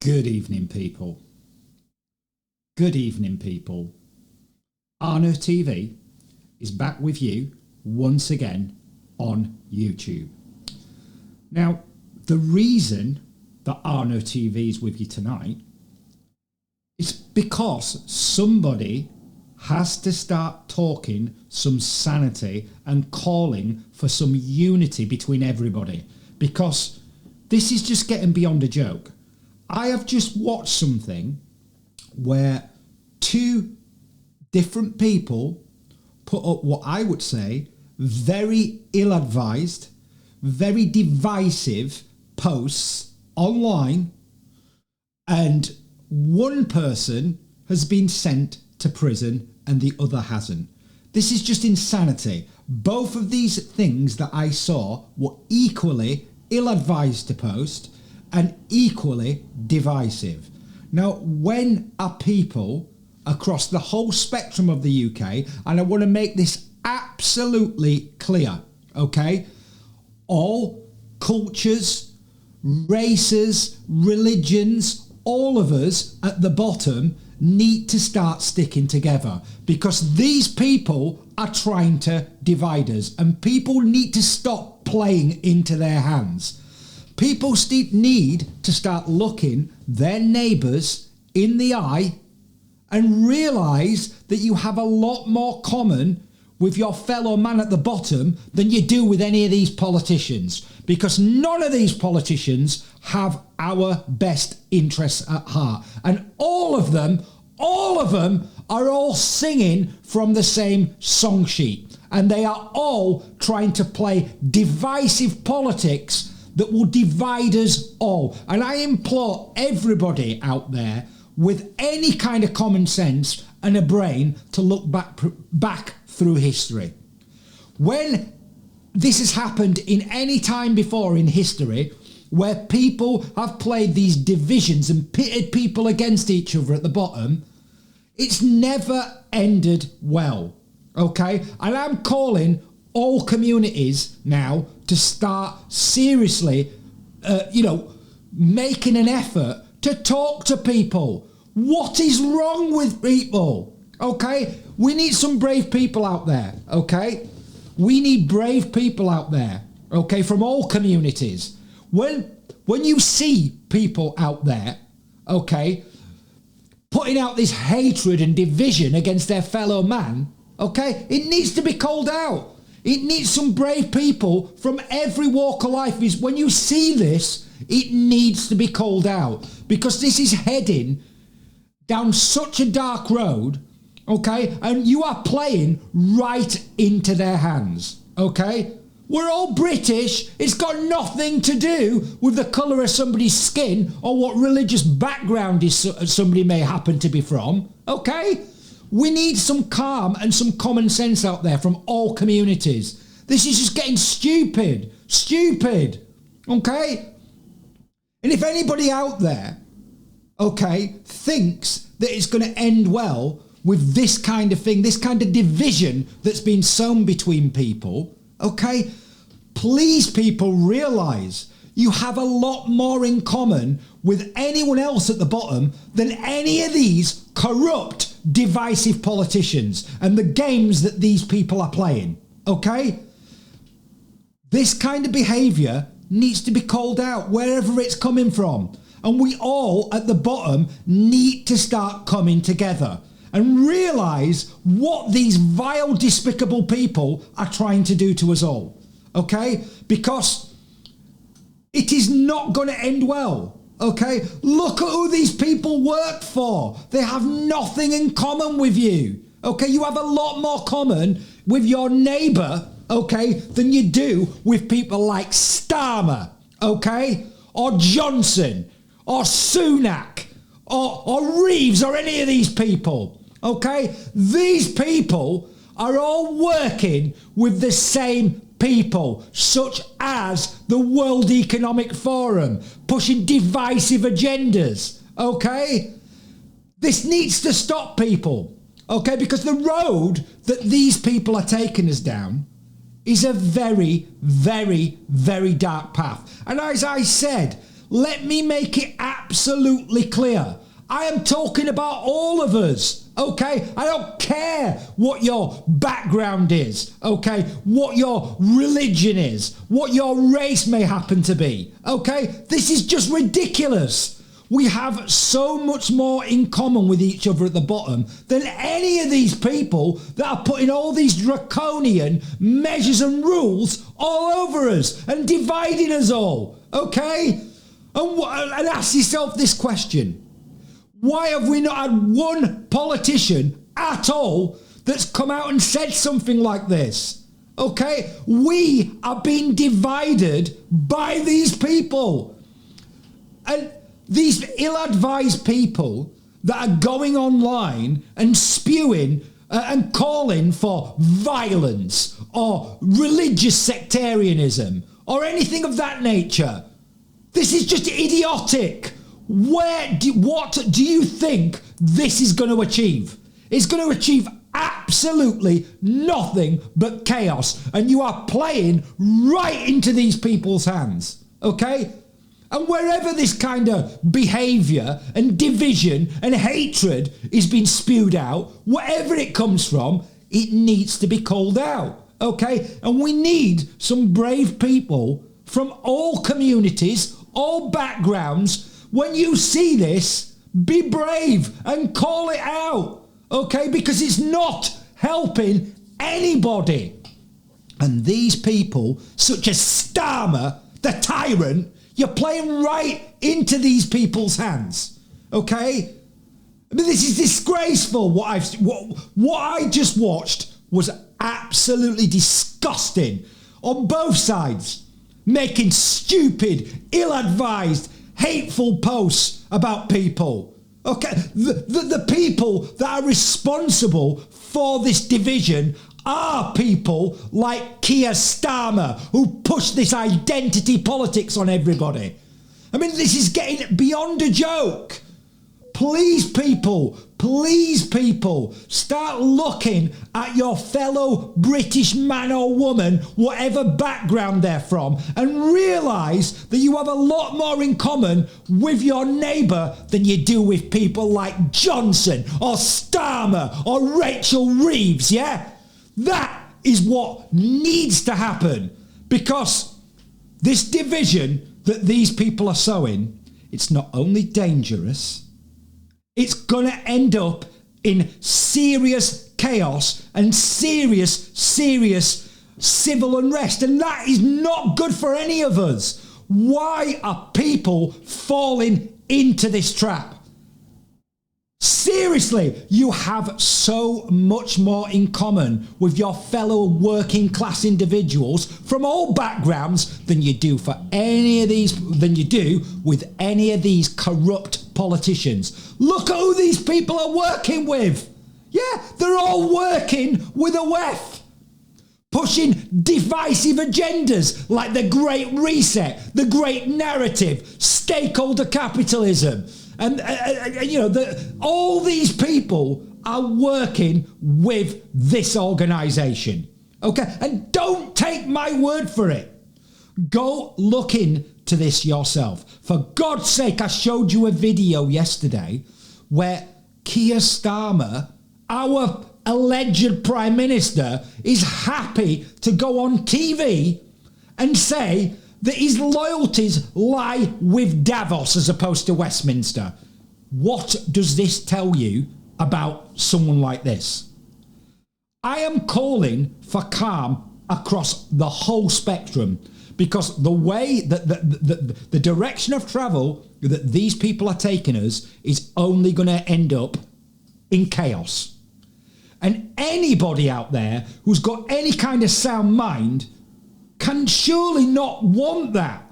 Good evening, people. Good evening, people. Arno TV is back with you once again on YouTube. Now, the reason that Arno TV is with you tonight is because somebody has to start talking some sanity and calling for some unity between everybody, because this is just getting beyond a joke. I have just watched something where two different people put up what I would say very ill-advised, very divisive posts online, and one person has been sent to prison and the other hasn't. This is just insanity. Both of these things that I saw were equally ill-advised to post and equally divisive. Now, when are people across the whole spectrum of the UK, and I want to make this absolutely clear, okay? All cultures, races, religions, all of us at the bottom need to start sticking together, because these people are trying to divide us, and people need to stop playing into their hands. People need to start looking their neighbours in the eye and realise that you have a lot more common with your fellow man at the bottom than you do with any of these politicians, because none of these politicians have our best interests at heart, and all of them are all singing from the same song sheet, and they are all trying to play divisive politics that will divide us all. And I implore everybody out there with any kind of common sense and a brain to look back through history. When this has happened in any time before in history, where people have played these divisions and pitted people against each other at the bottom, it's never ended well, okay? And I'm calling all communities now to start seriously, making an effort to talk to people. What is wrong with people? Okay? We need some brave people out there, okay? We need brave people out there, okay, from all communities. When you see people out there, okay, putting out this hatred and division against their fellow man, okay, it needs to be called out. It needs some brave people from every walk of life. When you see this, it needs to be called out, because this is heading down such a dark road, okay? And you are playing right into their hands, okay? We're all British. It's got nothing to do with the colour of somebody's skin or what religious background somebody may happen to be from, okay? We need some calm and some common sense out there from all communities. This is just getting stupid, okay? And if anybody out there, okay, thinks that it's going to end well with this kind of thing, this kind of division that's been sown between people, okay, please, people, realise you have a lot more in common with anyone else at the bottom than any of these corrupt, divisive politicians and the games that these people are playing, okay? This kind of behaviour needs to be called out wherever it's coming from, and we all at the bottom need to start coming together and realise what these vile, despicable people are trying to do to us all, okay? Because it is not going to end well, okay? Look at who these people work for. They have nothing in common with you, okay? You have a lot more common with your neighbour, okay, than you do with people like Starmer, okay? Or Johnson, or Sunak, or Reeves, or any of these people, okay? These people are all working with the same people, such as the World Economic Forum, pushing divisive agendas, okay? This needs to stop, people, okay? Because the road that these people are taking us down is a very, very, very dark path. And as I said, let me make it absolutely clear. I am talking about all of us, okay? I don't care what your background is, okay? What your religion is, what your race may happen to be, okay? This is just ridiculous. We have so much more in common with each other at the bottom than any of these people that are putting all these draconian measures and rules all over us and dividing us all, okay? And ask yourself this question. Why have we not had one politician at all that's come out and said something like this? Okay? We are being divided by these people. And these ill-advised people that are going online and spewing and calling for violence or religious sectarianism or anything of that nature. This is just idiotic. What do you think this is going to achieve? It's going to achieve absolutely nothing but chaos. And you are playing right into these people's hands. Okay? And wherever this kind of behaviour and division and hatred is being spewed out, wherever it comes from, it needs to be called out. Okay? And we need some brave people from all communities, all backgrounds. When you see this, be brave and call it out, okay? Because it's not helping anybody. And these people, such as Starmer, the tyrant, you're playing right into these people's hands, okay? I mean, this is disgraceful. What I just watched was absolutely disgusting on both sides, making stupid, ill-advised, hateful posts about people. Okay, the people that are responsible for this division are people like Keir Starmer, who push this identity politics on everybody. I mean, this is getting beyond a joke. Please, people, start looking at your fellow British man or woman, whatever background they're from, and realise that you have a lot more in common with your neighbour than you do with people like Johnson or Starmer or Rachel Reeves, yeah? That is what needs to happen, because this division that these people are sowing, it's not only dangerous, it's going to end up in serious chaos and serious civil unrest. And that is not good for any of us. Why are people falling into this trap? Seriously, you have so much more in common with your fellow working class individuals from all backgrounds than you do with any of these corrupt politicians. Look at who these people are working with. Yeah, they're all working with a WEF, pushing divisive agendas like the Great Reset, the Great Narrative, stakeholder capitalism. And, all these people are working with this organisation. Okay? And don't take my word for it. Go look into this yourself. For God's sake, I showed you a video yesterday where Keir Starmer, our alleged Prime Minister, is happy to go on TV and say that his loyalties lie with Davos as opposed to Westminster. What does this tell you about someone like this? I am calling for calm across the whole spectrum, because the way that the direction of travel that these people are taking us is only going to end up in chaos. And anybody out there who's got any kind of sound mind can surely not want that.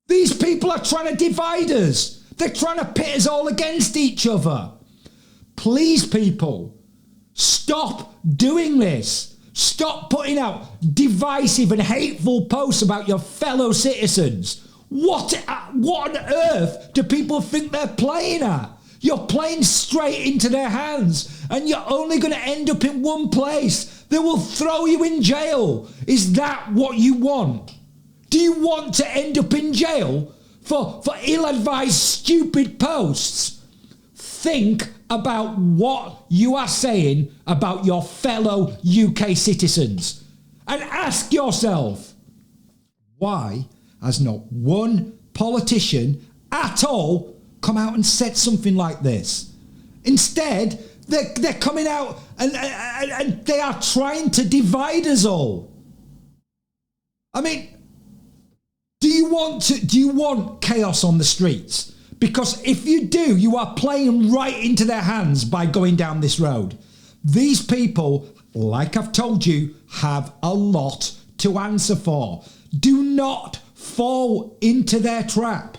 These people are trying to divide us. They're trying to pit us all against each other. Please, people, stop doing this. Stop putting out divisive and hateful posts about your fellow citizens. What on earth do people think they're playing at? You're playing straight into their hands, and you're only going to end up in one place. They will throw you in jail. Is that what you want? Do you want to end up in jail for ill-advised, stupid posts. Think about what you are saying about your fellow UK citizens. And ask yourself, why has not one politician at all come out and said something like this? Instead, they're coming out and they are trying to divide us all. I mean, do you want chaos on the streets? Because if you do, you are playing right into their hands by going down this road. These people, like I've told you, have a lot to answer for. Do not fall into their trap.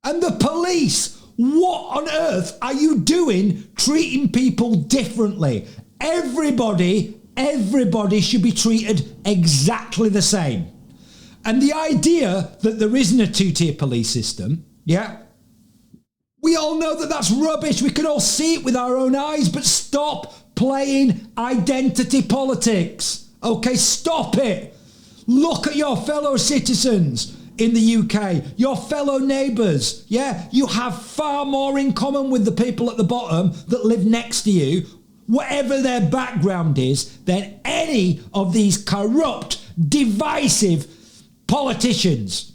And the police, what on earth are you doing treating people differently? Everybody should be treated exactly the same. And the idea that there isn't a two-tier police system, yeah, we all know that that's rubbish. We can all see it with our own eyes, but stop playing identity politics. Okay, stop it. Look at your fellow citizens in the UK, your fellow neighbours. Yeah, you have far more in common with the people at the bottom that live next to you, whatever their background is, than any of these corrupt, divisive politicians.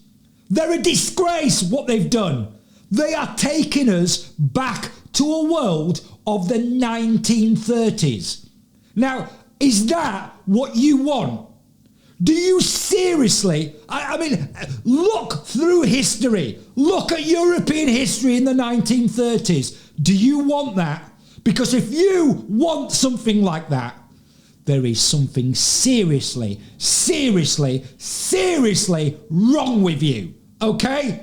They're a disgrace what they've done. They are taking us back to a world of the 1930s. Now, is that what you want? Do you seriously, I mean, look through history. Look at European history in the 1930s. Do you want that? Because if you want something like that, there is something seriously wrong with you, okay?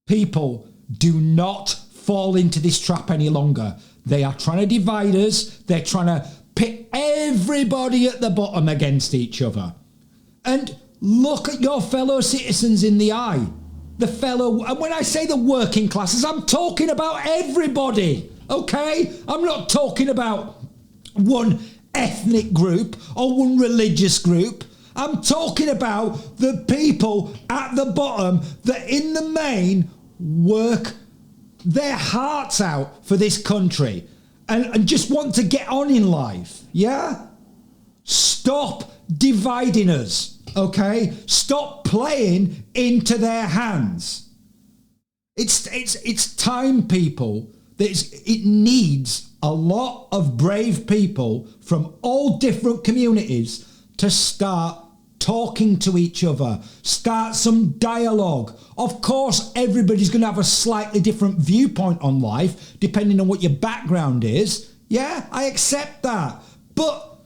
People, do not fall into this trap any longer. They are trying to divide us. They're trying to pit everybody at the bottom against each other. And look at your fellow citizens in the eye. And when I say the working classes, I'm talking about everybody, okay? I'm not talking about one ethnic group or one religious group. I'm talking about the people at the bottom that in the main work their hearts out for this country and just want to get on in life, yeah? Stop dividing us, okay? Stop playing into their hands. It's time, people. It needs a lot of brave people from all different communities to start talking to each other, start some dialogue. Of course, everybody's going to have a slightly different viewpoint on life, depending on what your background is. Yeah, I accept that. But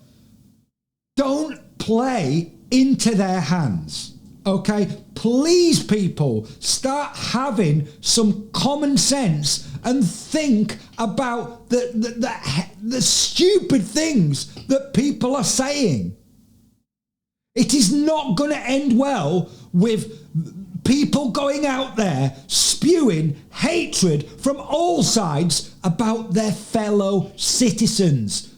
don't play into their hands, okay? Please, people, start having some common sense and think about the stupid things that people are saying. It is not going to end well with people going out there spewing hatred from all sides about their fellow citizens.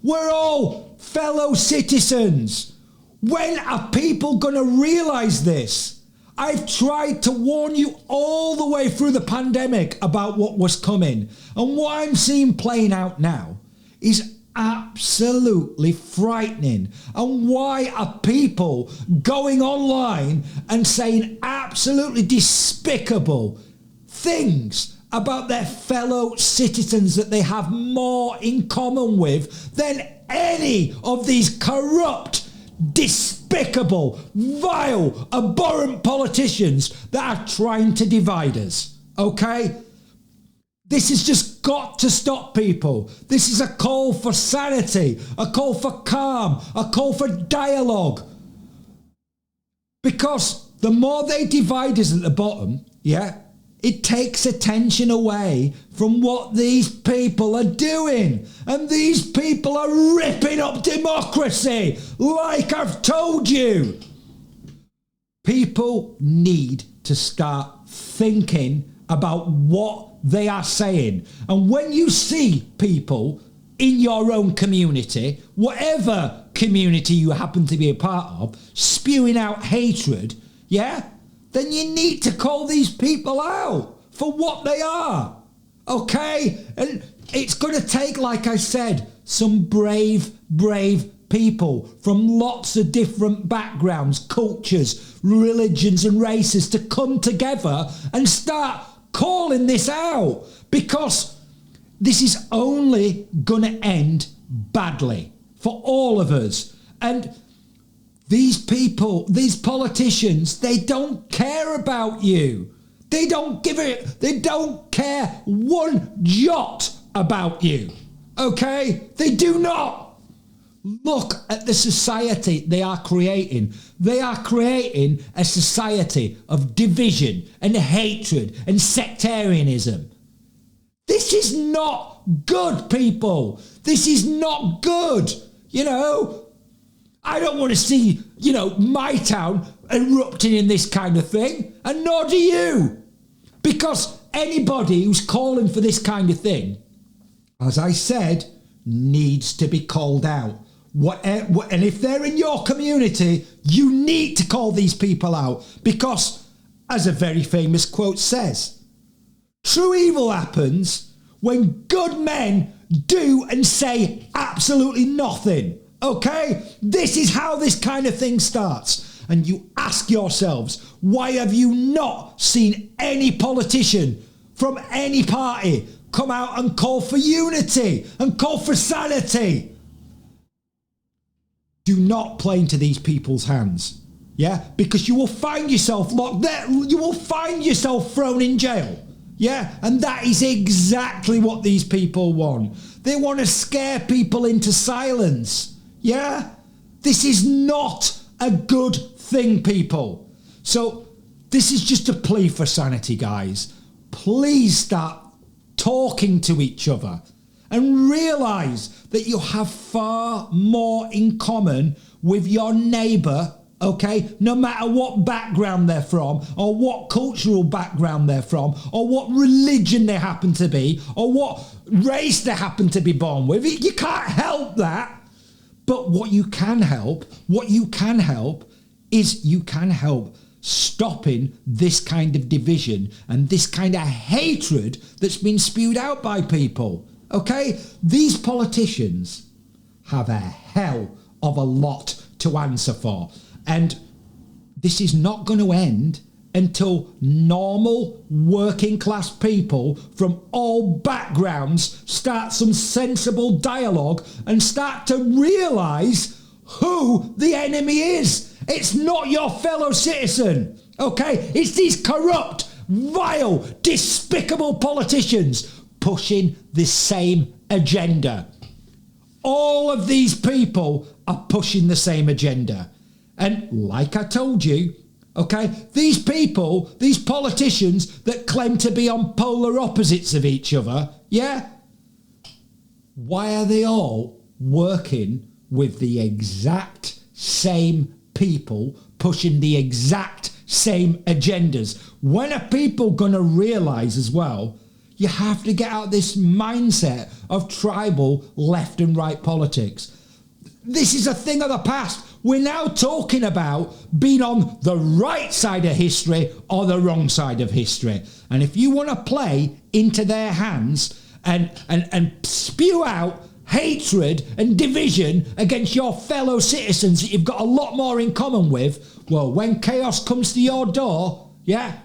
We're all fellow citizens. When are people going to realise this? I've tried to warn you all the way through the pandemic about what was coming. And what I'm seeing playing out now is absolutely frightening. And why are people going online and saying absolutely despicable things about their fellow citizens that they have more in common with than any of these corrupt, despicable, vile, abhorrent politicians that are trying to divide us, okay? This has just got to stop, people. This is a call for sanity, a call for calm, a call for dialogue. Because the more they divide us at the bottom, yeah, it takes attention away from what these people are doing. And these people are ripping up democracy, like I've told you. People need to start thinking about what they are saying. And when you see people in your own community, whatever community you happen to be a part of, spewing out hatred, yeah, then you need to call these people out for what they are. Okay? And it's going to take, like I said, some brave people from lots of different backgrounds, cultures, religions and races to come together and start calling this out, because this is only going to end badly for all of us. And these people, these politicians, they don't care about you. They don't care one jot about you. Okay? They do not. Look at the society they are creating. They are creating a society of division and hatred and sectarianism. This is not good, people. This is not good. You know, I don't want to see, my town erupting in this kind of thing, and nor do you. Because anybody who's calling for this kind of thing, as I said, needs to be called out. And if they're in your community, you need to call these people out, because, as a very famous quote says, true evil happens when good men do and say absolutely nothing. Okay? This is how this kind of thing starts. And you ask yourselves, why have you not seen any politician from any party come out and call for unity and call for sanity? Do not play into these people's hands. Yeah? Because you will find yourself locked there. You will find yourself thrown in jail. Yeah? And that is exactly what these people want. They want to scare people into silence. Yeah? This is not a good thing, people. So this is just a plea for sanity, guys. Please start talking to each other and realise that you have far more in common with your neighbour, okay? No matter what background they're from, or what cultural background they're from, or what religion they happen to be, or what race they happen to be born with. You can't help that. But what you can help is you can help stopping this kind of division and this kind of hatred that's been spewed out by people. Okay? These politicians have a hell of a lot to answer for. And this is not going to end until normal working class people from all backgrounds start some sensible dialogue and start to realise who the enemy is. It's not your fellow citizen. Okay? It's these corrupt, vile, despicable politicians pushing the same agenda. All of these people are pushing the same agenda. And like I told you, okay, these people, these politicians that claim to be on polar opposites of each other, yeah? Why are they all working with the exact same people, pushing the exact same agendas? When are people going to realise as well, you have to get out this mindset of tribal left and right politics. This is a thing of the past. We're now talking about being on the right side of history or the wrong side of history. And if you want to play into their hands and spew out hatred and division against your fellow citizens that you've got a lot more in common with, well, when chaos comes to your door, yeah,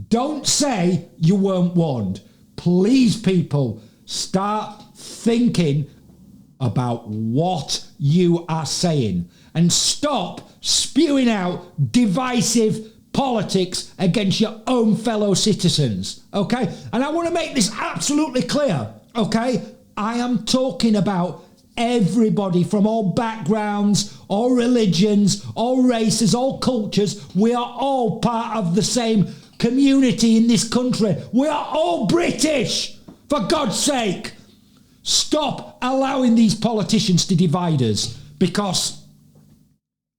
don't say you weren't warned. Please, people, start thinking about what you are saying and stop spewing out divisive politics against your own fellow citizens, okay? And I want to make this absolutely clear, okay? I am talking about everybody from all backgrounds, all religions, all races, all cultures. We are all part of the same community in this country. We are all British, for God's sake. Stop allowing these politicians to divide us, because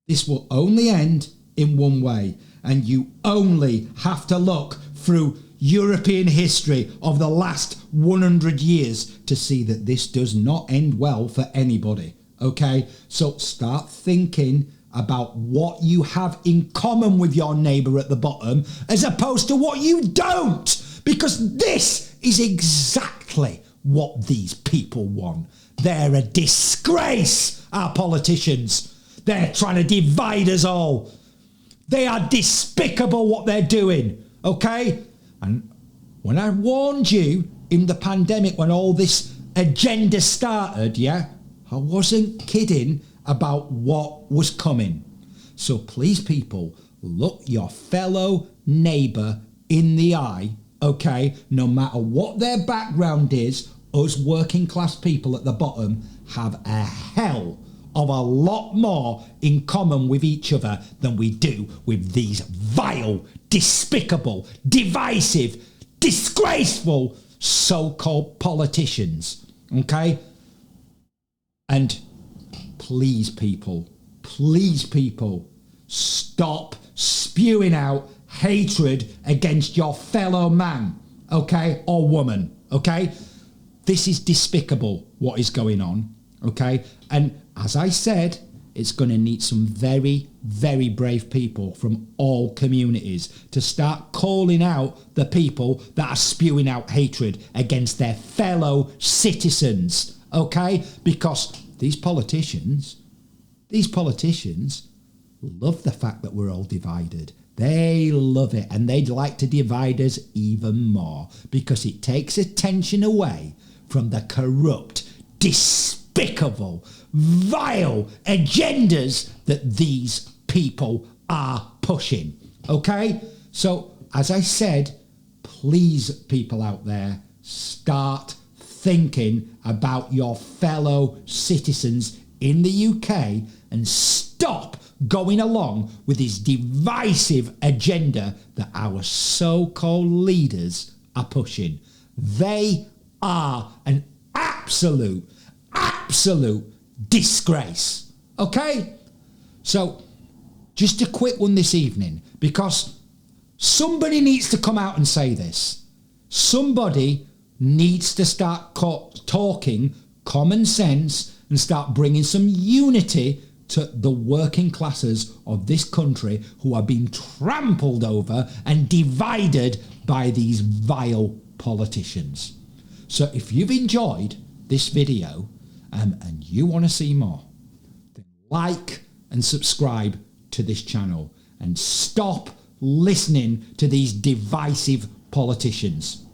this will only end in one way, and you only have to look through European history of the last 100 years to see that this does not end well for anybody, okay? So start thinking about what you have in common with your neighbour at the bottom as opposed to what you don't. Because this is exactly what these people want. They're a disgrace, our politicians. They're trying to divide us all. They are despicable what they're doing, okay? And when I warned you in the pandemic when all this agenda started, yeah, I wasn't kidding about what was coming. So please, people, look your fellow neighbour in the eye, okay? No matter what their background is, us working class people at the bottom have a hell of a lot more in common with each other than we do with these vile, despicable, divisive, disgraceful so-called politicians, okay? And please people, stop spewing out hatred against your fellow man, okay, or woman, okay? This is despicable what is going on, okay? And as I said, it's going to need some very, very brave people from all communities to start calling out the people that are spewing out hatred against their fellow citizens, okay? Because these politicians love the fact that we're all divided. They love it, and they'd like to divide us even more because it takes attention away from the corrupt, despicable, vile agendas that these people are pushing, okay? So, as I said, please, people out there, start thinking about your fellow citizens in the UK and stop going along with this divisive agenda that our so-called leaders are pushing. They are an absolute disgrace. Okay? So, just a quick one this evening, because somebody needs to come out and say this. Somebody needs to start talking common sense and start bringing some unity to the working classes of this country who are being trampled over and divided by these vile politicians. So if you've enjoyed this video and you want to see more, then like and subscribe to this channel and stop listening to these divisive politicians.